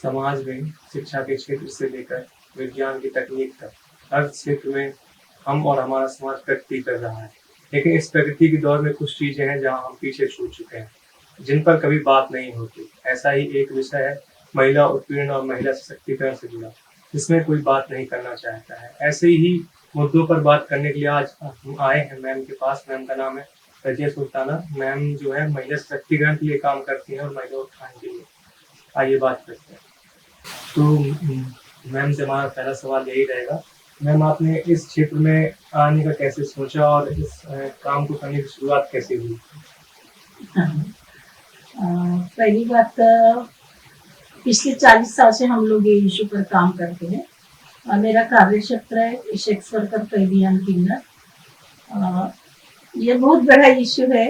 समाज में शिक्षा के क्षेत्र से लेकर विज्ञान की तकनीक तक हर क्षेत्र में हम और हमारा समाज प्रगति कर रहा है। लेकिन इस प्रगति के दौर में कुछ चीज़ें हैं जहाँ हम पीछे छूट चुके हैं, जिन पर कभी बात नहीं होती। ऐसा ही एक विषय है महिला उत्पीड़न और महिला सशक्तिकरण से जुड़ा, जिसमें कोई बात नहीं करना चाहता है। ऐसे ही मुद्दों पर बात करने के लिए आज हम आए हैं मैम के पास। मैम का नाम है रज़िया सुल्ताना। मैम जो है महिला सशक्तिकरण के लिए काम करती हैं और महिला उत्थान के लिए। आइए बात करते हैं। तो मैम से हमारा पहला सवाल यही रहेगा, मैम आपने इस क्षेत्र में आने का कैसे सोचा और इस काम को करने की शुरुआत कैसे हुई? पहली बात, पिछले 40 साल से हम लोग ये इशू पर काम करते हैं। मेरा कार्य क्षेत्र है सेक्स वर्कर कैदियान किन्नर। ये बहुत बड़ा इशू है।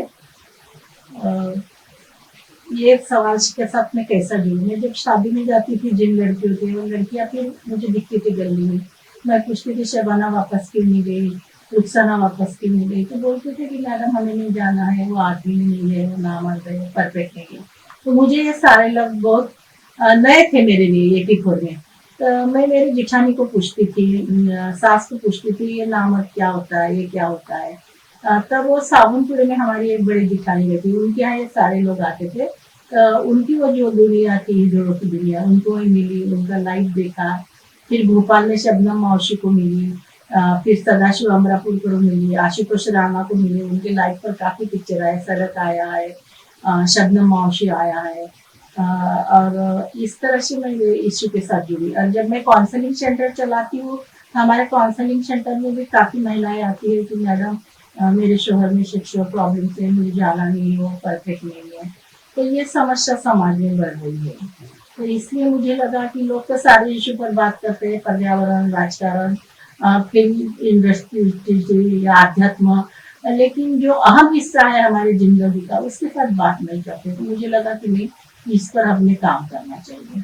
ये सवाल के साथ मैं कैसा जुड़ूं? मैं जब शादी में जाती थी, जिन लड़कियों थे वो लड़कियां फिर मुझे दिखती थी गली में, मैं पूछती थी शबाना वापस क्यों नहीं गई, रुखसाना वापस क्यों नहीं गई? तो बोलते थे कि मैडम हमें नहीं जाना है, वो आदमी नहीं है, वो नामर्द है, परफेक्ट नहीं है। तो मुझे ये सारे लफ्ज बहुत नए थे मेरे लिए ये टिकोर में। तो मैं मेरी जिठानी को पूछती थी, सास को पूछती थी ये नामर्द क्या होता है, ये क्या होता है। तब वो साबुनपुरे में हमारी एक बड़ी जिठानी रहती, उनके यहाँ ये सारे लोग आते थे। उनकी वो जो दुनिया थी, जोड़ों की दुनिया, उनको मिली, उनका लाइफ देखा। फिर भोपाल में शबनम मौसी को मिली, फिर सदाशिव अमरापुर को मिली, आशुतोष राणा को मिली। उनके लाइफ पर काफ़ी पिक्चर आए, सड़क आया है, शबनम मौसी आया है। और इस तरह से मैं इश्यू के साथ जुड़ी। और जब मैं काउंसलिंग सेंटर चलाती हूँ, हमारे काउंसलिंग सेंटर में भी काफ़ी महिलाएं आती है कि मैडम मेरे शोहर में सेक्सुअल प्रॉब्लम से मुझे जाना नहीं है, वो परफेक्ट नहीं है। तो ये समस्या समाज में बढ़ रही है। तो इसलिए मुझे लगा कि लोग तो सारे इशू पर बात करते हैं, पर्यावरण, राजकारण, फिल्म इंडस्ट्री या अध्यात्म, लेकिन जो अहम हिस्सा है हमारी जिंदगी का उसके साथ बात नहीं करते। तो मुझे लगा कि नहीं, इस पर हमें काम करना चाहिए।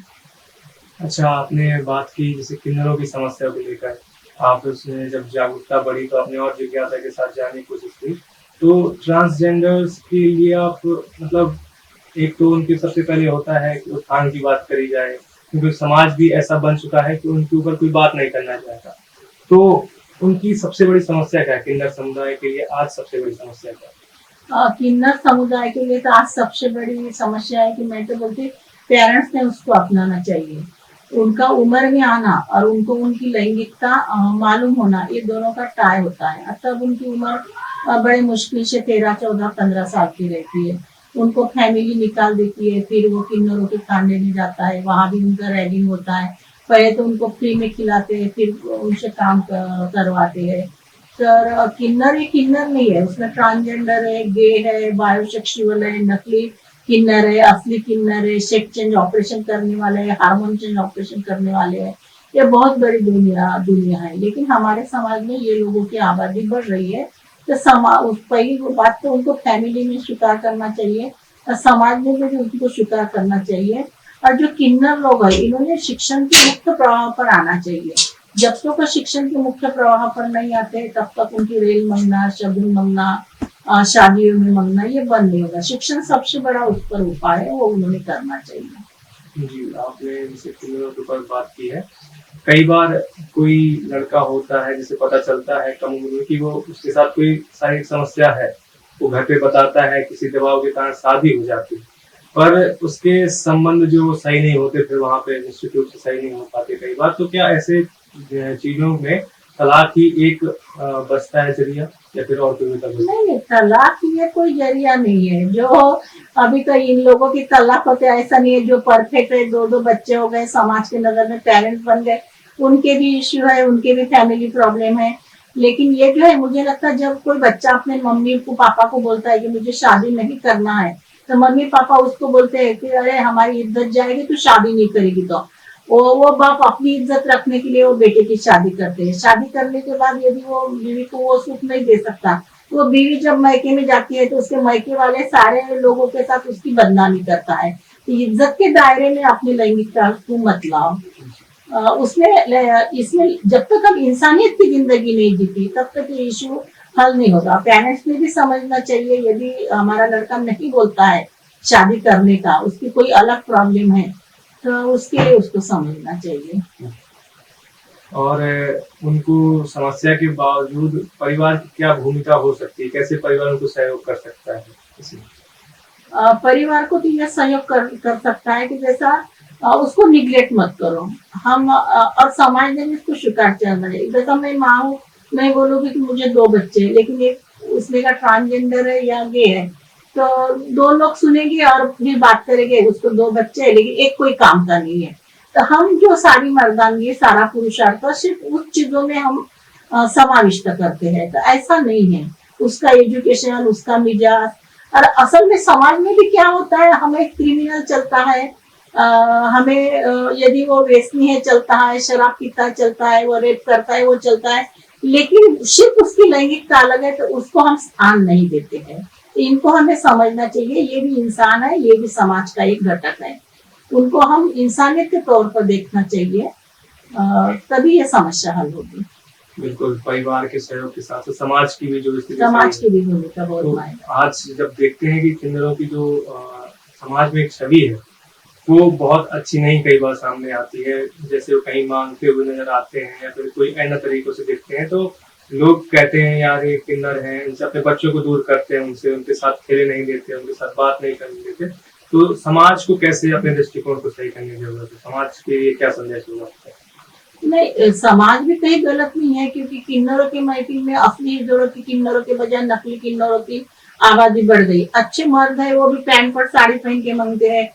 अच्छा, आपने बात की जैसे किन्नरों की समस्या को लेकर, आप उसमें जब जागरूकता बढ़ी तो आपने और जिज्ञासा के साथ जानने की कोशिश की। तो ट्रांसजेंडर्स के लिए आप मतलब एक तो उनके सबसे पहले होता है कि उत्थान की बात करी जाए, क्योंकि समाज भी ऐसा बन चुका है कि उनके ऊपर कोई बात नहीं करना चाहता। तो उनकी सबसे बड़ी समस्या क्या है? किन्नर समुदाय के लिए आज सबसे बड़ी समस्या क्या है? किन्नर समुदाय के लिए तो आज सबसे बड़ी समस्या है कि मैं तो बोलती पेरेंट्स ने उसको अपनाना चाहिए। उनका उम्र में आना और उनको उनकी लैंगिकता मालूम होना, ये दोनों का टाई होता है। तब उनकी उम्र बड़े मुश्किल से 13, 14, 15 साल की रहती है। उनको फैमिली निकाल देती है, फिर वो किन्नरों के खाने में जाता है, वहाँ भी उनका रैगिंग होता है। पहले तो उनको फ्री में खिलाते हैं, फिर उनसे काम करवाते हैं। सर किन्नर ये किन्नर नहीं है, उसमें ट्रांसजेंडर है, गे है, बायोसेक्सुअल है, नकली किन्नर है, असली किन्नर है, सेक्स चेंज ऑपरेशन करने वाले हैं, हार्मोन चेंज ऑपरेशन करने वाले हैं। ये बहुत बड़ी दुनिया है। लेकिन हमारे समाज में ये लोगों की आबादी बढ़ रही है। तो पहली बात तो उनको फैमिली में स्वीकार करना चाहिए और समाज में भी उनको स्वीकार करना चाहिए। और जो किन्नर लोग हैं, इन्होंने शिक्षण के मुख्य प्रवाह पर आना चाहिए। जब तक शिक्षण के मुख्य प्रवाह पर नहीं आते, तब तक उनकी रेल मंगना, शगुन मंगना, शादियों में मंगना ये बंद नहीं होगा। शिक्षण सबसे बड़ा उस पर उपाय है, वो उन्होंने करना चाहिए। जी, आपने जैसे किन्नरों के ऊपर बात की है। कई बार कोई लड़का होता है जिसे पता चलता है कम उम्र में कि वो उसके साथ कोई शारीरिक समस्या है, वो घर पे बताता है, किसी दबाव के कारण शादी हो जाती है, पर उसके संबंध जो सही नहीं होते, फिर वहाँ पे निश्चित रूप से सही नहीं हो पाते कई बार। तो क्या ऐसे चीजों में तलाक ही एक बचता है जरिया, या फिर और कोई मतलब? नहीं, तलाक ये कोई जरिया नहीं है। जो अभी तो इन लोगों की तलाक होते ऐसा नहीं है, जो परफेक्ट है, 2-2 बच्चे हो गए, समाज के नजर में पेरेंट्स बन गए, उनके भी इश्यू है, उनके भी फैमिली प्रॉब्लम है। लेकिन ये जो है, मुझे लगता है जब कोई बच्चा अपने मम्मी को पापा को बोलता है कि मुझे शादी नहीं करना है, तो मम्मी पापा उसको बोलते हैं कि अरे हमारी इज्जत जाएगी, तू शादी नहीं करेगी। तो वो बाप अपनी इज्जत रखने के लिए वो बेटे की शादी करते हैं। शादी करने के बाद यदि वो बीवी को वो सुख नहीं दे सकता, तो वो बीवी जब मैके में जाती है तो उसके मैके वाले सारे लोगों के साथ उसकी बदनामी करता है। तो इज्जत के दायरे में अपनी लैंगिकता को मत लाओ। इसमें जब तक हम इंसानियत की जिंदगी नहीं जीती, तब तक ये इशू हल नहीं होगा। पेरेंट्स ने भी समझना चाहिए, यदि हमारा लड़का नहीं बोलता है शादी करने का, उसकी कोई अलग प्रॉब्लम है, तो उसके लिए उसको समझना चाहिए। और उनको समस्या के बावजूद परिवार की क्या भूमिका हो सकती है? कैसे परिवार उनको सहयोग कर सकता है इसमें? परिवार को तो यह सहयोग कर सकता है कि जैसा उसको निग्लेक्ट मत करो। हम और समाज ने भी इसको स्वीकार करना चाहिए। जैसा मैं माँ हूँ, मैं बोलूँगी कि मुझे 2 बच्चे हैं, लेकिन एक उसमें का ट्रांसजेंडर है या गे है, तो 2 लोग सुनेंगे और फिर बात करेंगे उसको 2 बच्चे हैं, लेकिन एक कोई काम का नहीं है। तो हम जो सारी मर्दानगी, सारा पुरुषार्थ सिर्फ उस चीज़ों में हम समाविष्ट करते हैं, तो ऐसा नहीं है। उसका एजुकेशन, उसका मिजाज और असल में समाज में भी क्या होता है, हमें क्रिमिनल चलता है, हमें यदि वो व्यसनी है चलता है, शराब पीता चलता है, वो रेप करता है वो चलता है, लेकिन सिर्फ उसकी लैंगिकता अलग है तो उसको हम स्थान नहीं देते हैं। इनको हमें समझना चाहिए, ये भी इंसान है, ये भी समाज का एक घटक है। उनको हम इंसानियत के तौर पर देखना चाहिए, तभी ये समस्या हल होगी। बिल्कुल, परिवार के सहयोग के साथ समाज की भी जो स्थिति समाज सही की भी भूमिका बहुत तो मायने। आज जब देखते हैं कि किन्नरों की जो समाज में एक छवि है, वो बहुत अच्छी नहीं कई बार सामने आती है। जैसे वो कहीं माँगते हुए नज़र आते हैं या फिर कोई अन्य तरीकों से दिखते हैं, तो लोग कहते हैं यार ये किन्नर हैं, इनसे अपने बच्चों को दूर करते हैं उनसे, उनके साथ खेलने नहीं देते, उनके साथ बात नहीं करने देते। तो समाज को कैसे अपने दृष्टिकोण को सही करने की ज़रूरत है? समाज के लिए क्या संदेश होगा आपका? नहीं, समाज भी कहीं गलत नहीं है, क्योंकि किन्नरों की महफिल में असली हिजड़ों की किन्नरों के बजाय नकली किन्नरों की आबादी बढ़ गई। अच्छे मर्द है वो भी पैंट पर साड़ी पहन के मांगते हैं।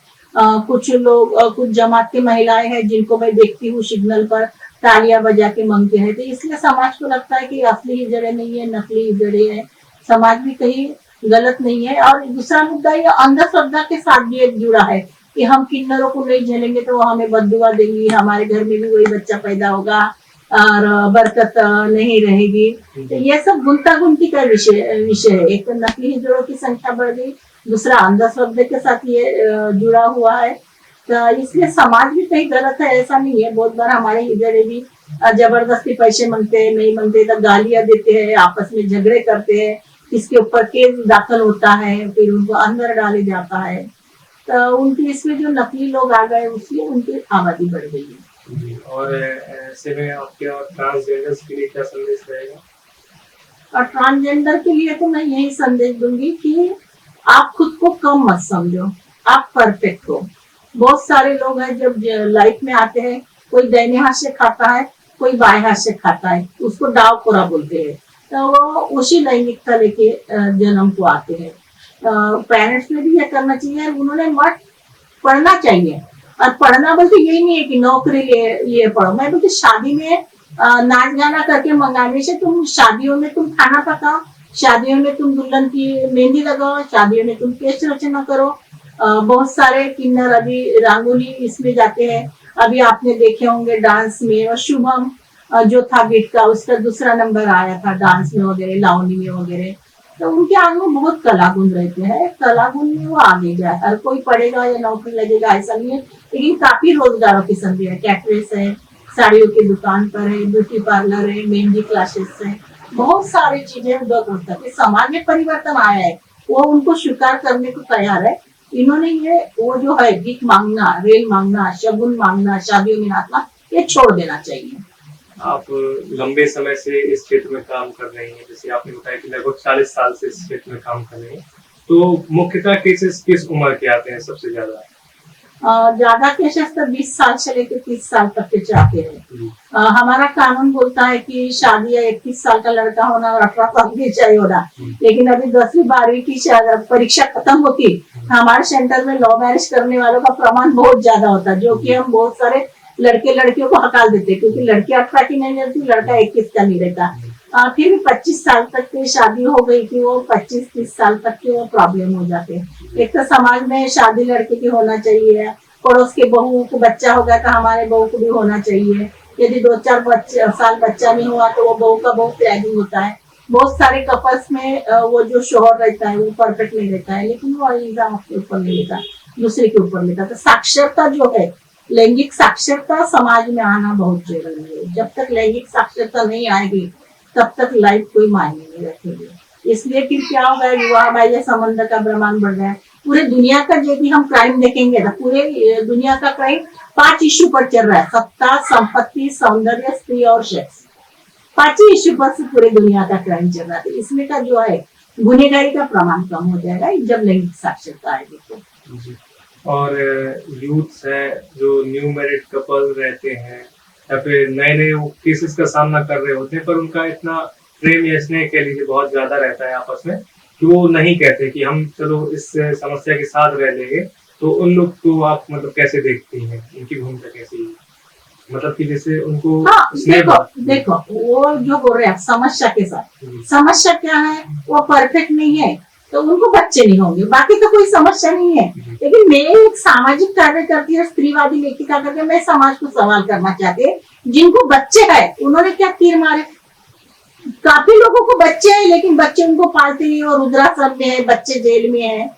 कुछ लोग कुछ जमात की महिलाएं हैं जिनको मैं देखती हूँ सिग्नल पर तालियां बजा के मांगते हैं, तो इसलिए समाज को लगता है कि असली हिजड़े नहीं है, नकली हिजड़े है। समाज भी कहीं गलत नहीं है। और दूसरा मुद्दा ये अंधश्रद्धा के साथ भी एक जुड़ा है कि हम किन्नरों को नहीं झेलेंगे तो वो हमें बददुआ देंगी, हमारे घर में भी वही बच्चा पैदा होगा और बरकत नहीं रहेगी। तो ये सब गुंतागुंती का विषय है। एक तो नकली हिजड़ों की संख्या बढ़ गई, दूसरा अंधश्रद्धा के साथ ये जुड़ा हुआ है। तो इसलिए समाज भी कहीं गलत है ऐसा नहीं है। बहुत बार हमारे हिजड़े भी जबरदस्ती पैसे मांगते हैं, नहीं मांगते तो गालियां देते हैं, आपस में झगड़े करते हैं, इसके ऊपर केस दाखिल होता है, फिर उनको अंदर डाले जाता है। तो उनकी इसमें जो नकली लोग आ गए उसलिए उनकी आबादी बढ़ गई है। जी, और ऐसे में आपके और ट्रांसजेंडर्स के लिए क्या संदेश रहेगा? और ट्रांसजेंडर के लिए तो मैं यही संदेश दूंगी कि आप खुद को कम मत समझो, आप परफेक्ट हो। बहुत सारे लोग हैं जब लाइफ में आते हैं, कोई दाहिने हाथ से खाता है, कोई बाएं हाथ से खाता है, उसको डाव कोरा बोलते हैं। तो वो उसी लैंगिकता लेके जन्म को आते हैं। पेरेंट्स ने भी यह करना चाहिए, उन्होंने मत पढ़ना चाहिए। और पढ़ना बोलते यही नहीं है कि नौकरी लिए पढ़ो, मैं बोलती शादी में नाच गाना करके मंगाने से तुम शादियों में तुम खाना पकाओ, शादियों में तुम दुल्हन की मेहंदी लगाओ, शादियों में तुम केश रचना करो। बहुत सारे किन्नर अभी रंगोली इसमें जाते हैं। अभी आपने देखे होंगे डांस में, और शुभम जो था बीट का, उसका दूसरा नंबर आया था डांस में वगैरह, लावनी में वगैरह। तो उनके आंग में बहुत कला गुण रहते हैं, कला गुण में वो आगे जाए। हर कोई पढ़ेगा या नौकरी लगेगा ऐसा नहीं है, लेकिन काफी रोजगारों की संधि है। कैटरेस है, साड़ियों की दुकान पर है, ब्यूटी पार्लर है, मेहंदी क्लासेस है, बहुत सारी चीजें उधर पुस्तक। समाज में परिवर्तन आया है, वो उनको स्वीकार करने को तैयार है। इन्होंने ये वो जो है भीख मांगना, रेल मांगना, शगुन मांगना, शादियों में नाचना, ये छोड़ देना चाहिए। आप लंबे समय से इस क्षेत्र में काम कर रही हैं, जैसे आपने बताया कि लगभग 40 साल से इस क्षेत्र में काम कर रही हैं। तो मुख्यतः केसेस किस उम्र के आते हैं सबसे ज़्यादा? ज्यादा केसेस तो 20 साल से लेकर 30 साल तक के जाते हैं। हमारा कानून बोलता है कि शादी या 21 साल का लड़का होना और 18 साल की चाहिए होना, लेकिन अभी 10वीं 12वीं की परीक्षा खत्म होती, हमारे सेंटर में लव मैरिज करने वालों का प्रमाण बहुत ज्यादा होता है, जो कि हम बहुत सारे लड़के लड़कियों को हटा देते, क्योंकि लड़की 18 की नहीं रहती, लड़का 21 का नहीं रहता। फिर भी 25 साल तक की शादी हो गई कि वो 25-30 साल तक के वो प्रॉब्लम हो जाते हैं। एक तो समाज में शादी लड़के की होना चाहिए, पड़ोस के बहू को बच्चा हो गया तो हमारे बहू को भी होना चाहिए। यदि 2-4 साल बच्चा नहीं हुआ तो वो बहू का बहुत टैगिंग होता है। बहुत सारे कपल्स में वो जो शोहर रहता है वो परफेक्ट नहीं रहता है, लेकिन वो इल्जाम अपने ऊपर नहीं लेता, दूसरे के ऊपर लेता। तो साक्षरता जो है, लैंगिक साक्षरता समाज में आना बहुत जरूरी है। जब तक लैंगिक साक्षरता नहीं आएगी तब तक लाइफ कोई मायने नहीं रखेगी। इसलिए फिर क्या होगा, विवाह बाह्य संबंध का प्रमाण बढ़ रहा है। पूरे दुनिया का यदि हम क्राइम देखेंगे ना, पूरे दुनिया का क्राइम 5 इश्यू पर चल रहा है: सत्ता, संपत्ति, सौंदर्य, स्त्री और सेक्स। 5 ही इश्यू पर से पूरे दुनिया का क्राइम चल रहा है। तो इसमें का जो है गुनहगारी का प्रमाण कम हो जाएगा जब लैंगिक साक्षरता आएगी तो। जी। और यूथ्स है जो न्यू मैरिड कपल रहते हैं या फिर नए-नए वो केसेस का सामना कर रहे होते हैं, पर उनका इतना प्रेम या स्नेह कह लीजिए बहुत ज़्यादा रहता है आपस में कि वो नहीं कहते कि हम चलो इस समस्या के साथ रह लेंगे। तो उन लोग को आप मतलब कैसे देखती हैं? उनकी भूमिका कैसी है? मतलब कि जैसे उनको हाँ, स्नेह देखो भाव देखो वो जो बोल रहे हैं समस्या के साथ, जी, समस्या क्या है? वो परफेक्ट नहीं है तो उनको बच्चे नहीं होंगे, बाकी तो कोई समस्या नहीं है। जी, लेकिन मैं एक सामाजिक कार्य करती हूँ, स्त्रीवादी लेखिका करके मैं समाज को सवाल करना चाहती हूँ, जिनको बच्चे है उन्होंने क्या तीर मारे? काफी लोगों को बच्चे हैं लेकिन बच्चे उनको पालते नहीं और वृद्धाश्रम में है, बच्चे जेल में है।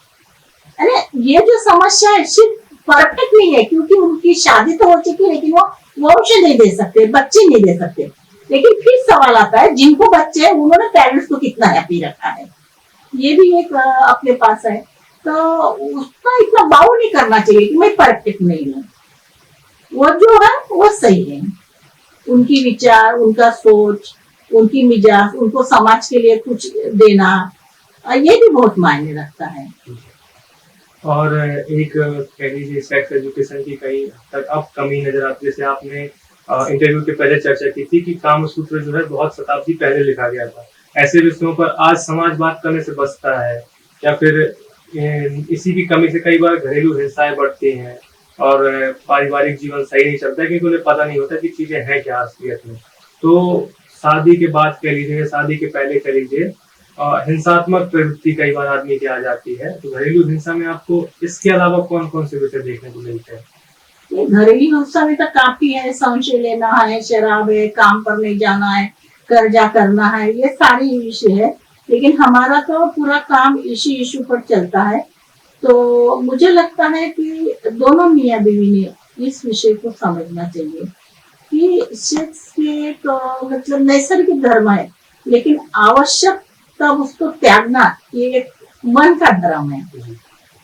अरे ये जो समस्या है सिर्फ परफेक्ट नहीं है, क्योंकि उनकी शादी तो हो चुकी है लेकिन वो वंश नहीं दे सकते, बच्चे नहीं दे सकते। लेकिन फिर सवाल आता है जिनको बच्चे हैं उन्होंने पेरेंट्स को कितना हैप्पी रखा है, ये भी एक अपने पास है। तो उसका इतना बाउ नहीं करना चाहिए कि मैं परफेक्ट नहीं हूँ। वो जो है वो सही है, उनकी विचार, उनका सोच, उनकी मिजाज, उनको समाज के लिए कुछ देना, ये भी बहुत मायने रखता है। और एक कह लीजिए सेक्स एजुकेशन की कहीं हद तक अब कमी नज़र आती है। जैसे आपने इंटरव्यू के पहले चर्चा की थी कि कामसूत्र जो है बहुत शताब्दी पहले लिखा गया था। ऐसे विषयों पर आज समाज बात करने से बचता है या फिर इसी की कमी से कई बार घरेलू हिंसाएँ बढ़ती हैं और पारिवारिक जीवन सही नहीं चलता है क्योंकि उन्हें पता नहीं होता कि चीज़ें हैं क्या असलियत में। तो शादी के बाद कह लीजिए या शादी के पहले कह लीजिए हिंसात्मक प्रवृत्ति कई बार आदमी की आ जाती है। तो घरेलू हिंसा में आपको इसके अलावा कौन-कौन से विषय देखने को मिलते हैं? ये घरेलू हिंसा में तो काफी है, संशय लेना है, शराब है, काम पर नहीं जाना है, कर्जा करना है, ये सारी विषय है। लेकिन हमारा तो पूरा काम इसी इशू पर चलता है। तो मुझे लगता है कि दोनों मियाँ बीवी ने इस विषय को समझना चाहिए कि सेक्स के तो मतलब नैसर्गिक धर्म है, लेकिन आवश्यक तब उसको त्यागना ये एक मन का धर्म है। जी,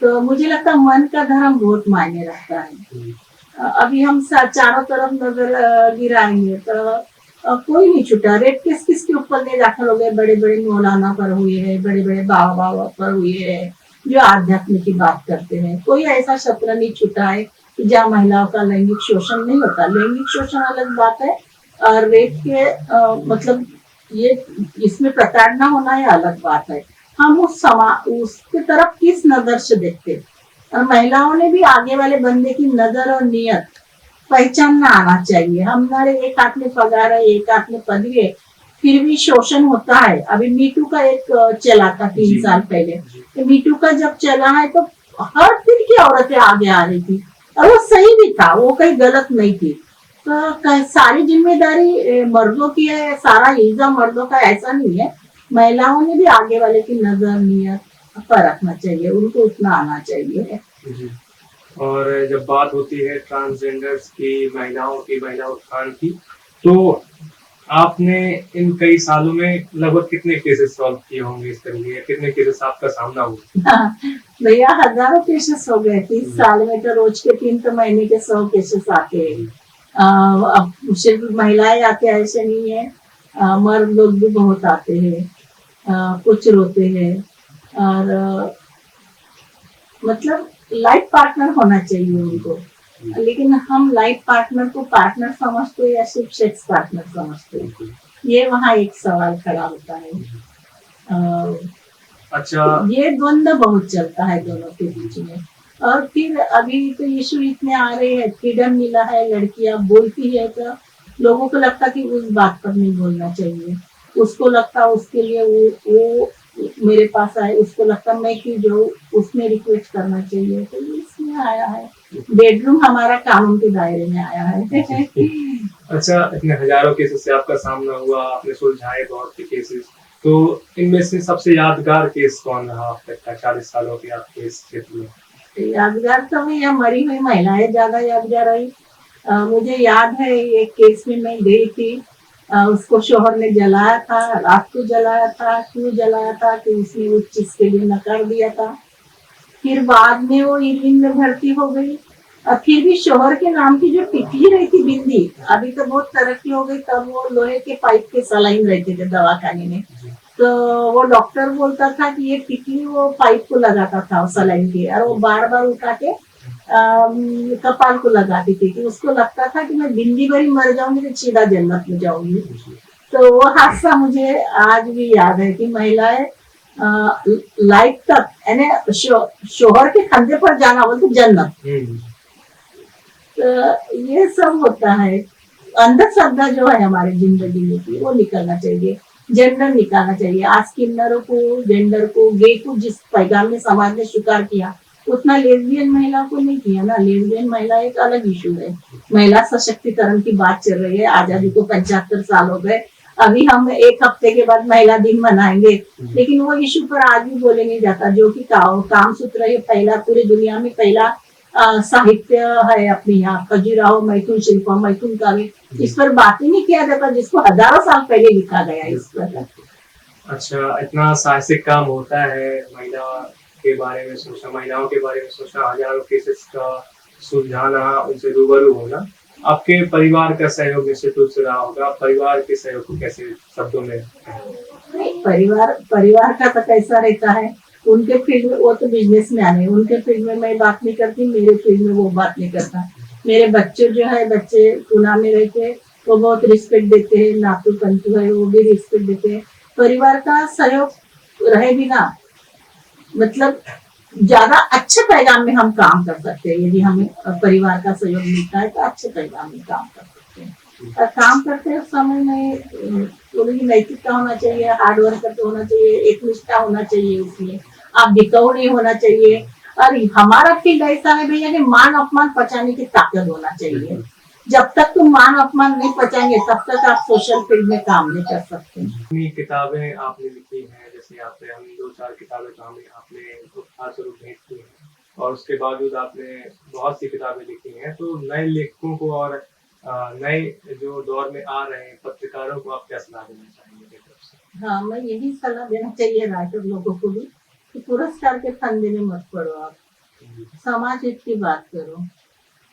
तो मुझे लगता है मन का धर्म बहुत मायने रखता है। जी, अभी हम चारों तरफ नजर गिराएंगे तो कोई नहीं छूटा। रेप केस किसके ऊपर नहीं दाखिल हो गए? बड़े बड़े मौलाना पर हुए हैं, बड़े बड़े बाबा पर हुए हैं जो आध्यात्म की बात करते हैं। कोई ऐसा सत्र नहीं छूटा है कि जहाँ महिलाओं का लैंगिक शोषण नहीं होता। लैंगिक शोषण अलग बात है और रेप के मतलब ये इसमें प्रताड़ना होना है अलग बात है। हम उसके तरफ किस नजर से देखते हैं? और महिलाओं ने भी आगे वाले बंदे की नजर और नियत पहचानना आना चाहिए। हमारे एक हाथ में पगार है, एक हाथ में पदवी है, फिर भी शोषण होता है। अभी मीटू का एक चला था 3 जी, साल पहले। जी, तो मीटू का जब चला है तो हर फिर की औरतें आगे आ रही थी और वो सही भी था, वो कहीं गलत नहीं थी। तो सारी जिम्मेदारी मर्दों की है, सारा इल्जाम मर्दों का ऐसा नहीं है। महिलाओं ने भी आगे वाले की नजर नियत पर रखना चाहिए, उनको उतना आना चाहिए। जी। और जब बात होती है ट्रांसजेंडर्स की, महिला उत्थान की, तो आपने इन कई सालों में लगभग कितने केसेस सॉल्व किए होंगे इस तरीके के? कितने केसेस आपका सामना हुआ? भैया हजारों केसेस हो गए। 30 जी, साल में तो रोज के 3 तो महीने के 100 केसेस आते हैं। जी, अब सिर्फ महिलाएं आते हैं ऐसे नहीं है, मर्द लोग भी बहुत आते हैं। कुछ रोते हैं और मतलब लाइफ पार्टनर होना चाहिए उनको। जी, लेकिन हम लाइफ पार्टनर को पार्टनर समझते हैं या सिर्फ सेक्स पार्टनर समझते हैं? बिल्कुल। ये वहाँ एक सवाल खड़ा होता है। जी। अ, अच्छा ये द्वंद्व बहुत चलता है जी, दोनों के बीच जी, में। और फिर अभी तो इशू इतने आ रहे हैं, फ्रीडम मिला है, लड़कियां बोलती है तो लोगों को लगता कि उस बात पर नहीं बोलना चाहिए। उसको लगता उसके लिए वो मेरे पास आए, उसको लगता मैं क्यों जाऊँ, उसने रिक्वेस्ट करना चाहिए। तो ये इसमें आया है, बेडरूम हमारा कानून के दायरे में आया है। जी। अच्छा इतने हज़ारों केसेस से आपका सामना हुआ, आपने सुलझाए बहुत से केसेस, तो इनमें से सबसे यादगार केस कौन रहा अब तक का 40 सालों के आपके इस क्षेत्र में? यादगार तो भैया मरी हुई महिलाएं ज्यादा यादगार रही। मुझे याद है एक केस में मैं गई थी। उसको शोहर ने जलाया था, रात को जलाया था। क्यों जलाया था कि उसने उस चीज के लिए नकार दिया था। फिर बाद में वो इरविन में भर्ती हो गई। और फिर भी शोहर के नाम की जो टिकली रही थी बिंदी, अभी तो बहुत तरक्की हो गई, तब वो लोहे के पाइप के सलाइन रहते थे दवाखाने में। तो वो डॉक्टर बोलता था कि ये टिकली वो पाइप को लगाता था सलाइन के, और वो बार बार उठा के कपाल को लगाती थी कि उसको लगता था कि मैं बिंदी भरी मर जाऊंगी तो सीधा जन्नत में जाऊंगी। तो वो हादसा मुझे आज भी याद है कि महिलाएं लाइफ तक यानी शोहर के कंधे पर जाना बोलते जन्नत। तो ये सब होता है। अंधश्रद्धा जो है हमारी जिंदगी में की वो निकलना चाहिए, जेंडर निकालना चाहिए। आज किन्नरों को, जेंडर को, गे को जिस पैगाम में समाज ने स्वीकार किया उतना लेस्बियन महिला को नहीं किया ना। लेस्बियन महिला एक अलग इशू है। महिला सशक्तिकरण की बात चल रही है, आजादी को 75 साल हो गए, अभी हम एक हफ्ते के बाद महिला दिन मनाएंगे, लेकिन वो इशू पर आज भी बोले नहीं जाता। जो कि काम सूत्र है पहला, पूरी दुनिया में पहला साहित्य है अपने यहाँ, खजुराहो मैथुन शिल्पम मैथुन काव्य, इस पर बात ही नहीं किया जाता जिसको हजारों साल पहले लिखा गया है इस पर। अच्छा, इतना साहसिक काम होता है महिला के बारे में सोचना, महिलाओं के बारे में सोचना, हजारों केसेस का सुलझाना, उनसे रूबरू होना। आपके परिवार का सहयोग निश्चित रूप से रहा होगा। आप परिवार के सहयोग को कैसे शब्दों में? परिवार का तो कैसा रहता है, उनके फील्ड में वो तो बिजनेस मैन है, उनके फील्ड में मैं बात नहीं करती, मेरे फील्ड में वो बात नहीं करता। मेरे बच्चे जो है, बच्चे पूना में रहते, वो बहुत रिस्पेक्ट देते हैं, नातू पंतु है वो भी रिस्पेक्ट देते हैं। परिवार का सहयोग रहे बिना मतलब ज्यादा अच्छे पैगाम में हम काम कर सकते हैं। यदि हमें परिवार का सहयोग मिलता है तो अच्छे पैगाम में काम कर सकते हैं। और काम करते समय में थोड़ी नैतिकता होना चाहिए, हार्डवर्क करते होना चाहिए, एक निष्ठा होना चाहिए, उसमें आप बिकाऊ नहीं होना चाहिए। और हमारा फील्ड ऐसा है भैया कि मान अपमान पचाने की ताकत होना चाहिए। जब तक तुम मान अपमान नहीं पचाएंगे तब तक आप सोशल फील्ड में काम नहीं कर सकते। कितनी किताबें आपने लिखी हैं? जैसे आपने हम 2-4 किताबें तो हमें आपने उपहार स्वरूप भेंट की हैं, और उसके बावजूद आपने बहुत सी किताबें लिखी हैं। तो नए लेखकों को और नए जो दौर में आ रहे हैं पत्रकारों को आप क्या सलाह देना चाहेंगे मेरी तरफ से? हाँ, मैं यही सलाह देना चाहिए राइटर लोगों को भी कि पुरस्कार के फंदे में मत पड़ो। आप समाज हित की बात करो।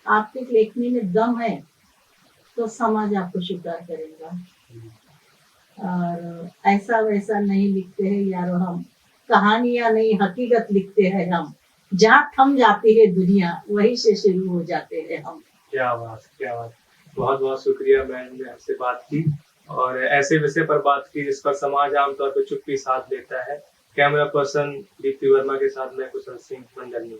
आपके लेखनी में दम है तो समाज आपको स्वीकार करेगा। और ऐसा वैसा नहीं लिखते हैं यारो, हम कहानियां नहीं हकीकत लिखते हैं हम। जहाँ थम जाती है दुनिया वहीं से शुरू हो जाते हैं हम। क्या बात, क्या बात। बहुत बहुत शुक्रिया, मैम ने हमसे बात की और ऐसे विषय पर बात की जिस पर समाज आमतौर पर चुप्पी साध लेता है। कैमरा पर्सन दीप्ति वर्मा के साथ मैं कुशल सिंह, मंडल न्यूज।